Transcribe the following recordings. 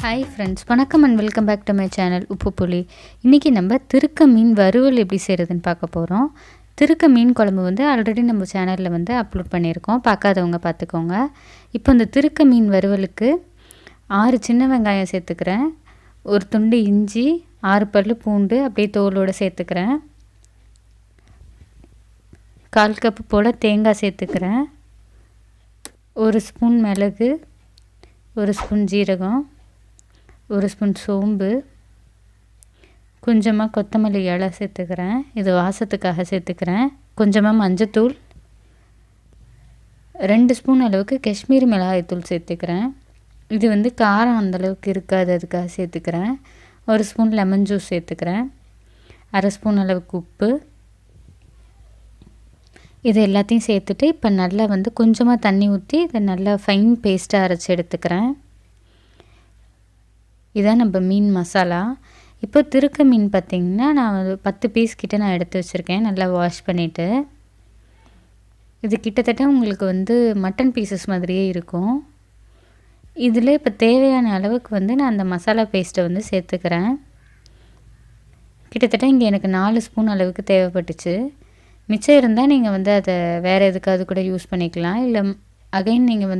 Hi friends, வணக்கம் and welcome back to my channel உப்பு புளி. இன்றைக்கி நம்ம திருக்க மீன் வறுவல் எப்படி செய்கிறதுன்னு பார்க்க போகிறோம். திருக்க மீன் குழம்பு ஆல்ரெடி நம்ம சேனலில் அப்லோட் பண்ணியிருக்கோம், பார்க்காதவங்க பார்த்துக்கோங்க. இப்போ இந்த திருக்க மீன் வறுவலுக்கு 6 சின்ன வெங்காயம் சேர்த்துக்கிறேன், ஒரு துண்டு இஞ்சி, 6 பல்லு பூண்டு அப்படியே தோலோடு சேர்த்துக்கிறேன், 1/4 கப்பு போல் தேங்காய் சேர்த்துக்கிறேன், 1 ஸ்பூன் மிளகு, 1 ஸ்பூன் ஜீரகம், 1 ஸ்பூன் சோம்பு, கொஞ்சமாக கொத்தமல்லி இலை சேர்த்துக்கிறேன், இது வாசத்துக்காக சேர்த்துக்கிறேன், கொஞ்சமாக மஞ்சத்தூள், 2 ஸ்பூன் அளவுக்கு காஷ்மீரி மிளகாய்த்தூள் சேர்த்துக்கிறேன். இது காரம் அந்தளவுக்கு இருக்காது, அதுக்காக சேர்த்துக்கிறேன். 1 ஸ்பூன் லெமன் ஜூஸ் சேர்த்துக்கிறேன், 1/2 ஸ்பூன் அளவுக்கு உப்பு. இது எல்லாத்தையும் சேர்த்துட்டு இப்போ நல்லா கொஞ்சமாக தண்ணி ஊற்றி இதை நல்லா ஃபைன் பேஸ்ட்டாக அரைச்சி எடுத்துக்கிறேன். இதான் நம்ம மீன் மசாலா. இப்போ திருக்க மீன் பார்த்திங்கன்னா நான் 10 பீஸ் கிட்ட நான் எடுத்து வச்சுருக்கேன், நல்லா வாஷ் பண்ணிவிட்டு. இது கிட்டத்தட்ட உங்களுக்கு மட்டன் பீசஸ் மாதிரியே இருக்கும். இதில் இப்போ தேவையான அளவுக்கு நான் அந்த மசாலா பேஸ்ட்டை சேர்த்துக்கிறேன். கிட்டத்தட்ட இங்கே எனக்கு 4 ஸ்பூன் அளவுக்கு தேவைப்பட்டுச்சு. மிச்சம் இருந்தால் நீங்கள் அதை வேறு எதுக்காவது கூட யூஸ் பண்ணிக்கலாம், இல்லை அகைன் நீங்கள்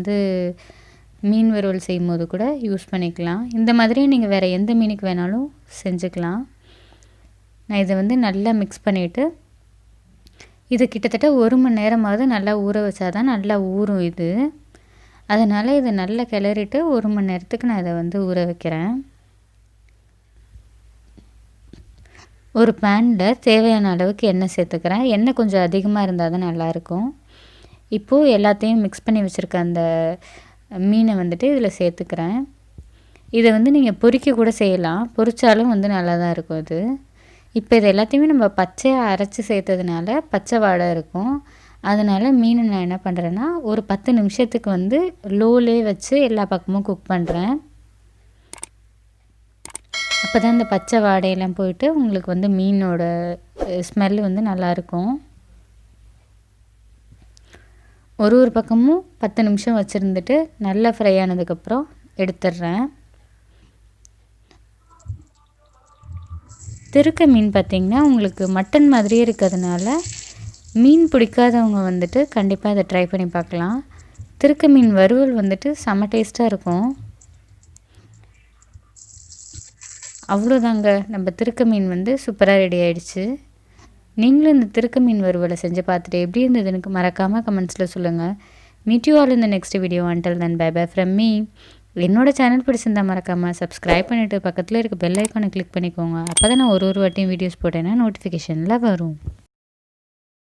மீன் வறுவல் செய்யும்போது கூட யூஸ் பண்ணிக்கலாம். இந்த மாதிரி நீங்கள் வேறு எந்த மீனுக்கு வேணாலும் செஞ்சுக்கலாம். நான் இதை நல்லா மிக்ஸ் பண்ணிவிட்டு இது கிட்டத்தட்ட 1 மணி நேரமாவது நல்லா ஊற வச்சா தான் நல்லா ஊறும் இது. அதனால் இதை நல்லா கிளறிட்டு 1 மணி நேரத்துக்கு நான் இதை ஊற வைக்கிறேன். ஒரு பேனில் தேவையான அளவுக்கு எண்ணெய் சேர்த்துக்கிறேன். எண்ணெய் கொஞ்சம் அதிகமாக இருந்தால் தான் நல்லாயிருக்கும். இப்போது எல்லாத்தையும் மிக்ஸ் பண்ணி வச்சுருக்க அந்த மீனை இதில் சேர்த்துக்கிறேன். இதை நீங்கள் பொரிக்க கூட செய்யலாம், பொரிச்சாலும் நல்லா தான் இருக்கும் இது. இப்போ இது எல்லாத்தையுமே நம்ம பச்சையாக அரைச்சி சேர்த்ததுனால பச்சை வாடை இருக்கும். அதனால் மீனை நான் என்ன பண்ணுறேன்னா ஒரு 10 நிமிஷத்துக்கு லோலே வச்சு எல்லா பக்கமும் குக் பண்ணுறேன். அப்போ தான் இந்த பச்சை வாடையெல்லாம் போயிட்டு உங்களுக்கு மீனோட ஸ்மெல் நல்லாயிருக்கும். ஒரு பக்கமும் 10 நிமிஷம் வச்சுருந்துட்டு நல்லா ஃப்ரை ஆனதுக்கப்புறம் எடுத்துடுறேன். திருக்க மீன் பார்த்திங்கன்னா உங்களுக்கு மட்டன் மாதிரியே இருக்கிறதுனால மீன் பிடிக்காதவங்க கண்டிப்பாக இதை ட்ரை பண்ணி பார்க்கலாம். திருக்க மீன் வறுவல் செம்ம டேஸ்ட்டாக இருக்கும். அவ்வளோதாங்க, நம்ம திருக்க மீன் சூப்பராக ரெடி ஆகிடுச்சு. நீங்களும் இந்த திருக்க மீன் வறுவலை செஞ்சு பார்த்துட்டு எப்படி இருந்தது எனக்கு மறக்காமல் கமெண்ட்ஸில் சொல்லுங்கள். Meet you all in the next video. Until then bye bye from me. என்னோட சேனல் பிடிச்சிருந்தா மறக்காமல் சப்ஸ்கிரைப் பண்ணிவிட்டு பக்கத்தில் இருக்க பெல் ஐக்கானை கிளிக் பண்ணிக்கோங்க. அப்போ தான் நான் ஒரு வாட்டியும் வீடியோஸ் போட்டேன்னா நோட்டிஃபிகேஷனில் வரும்.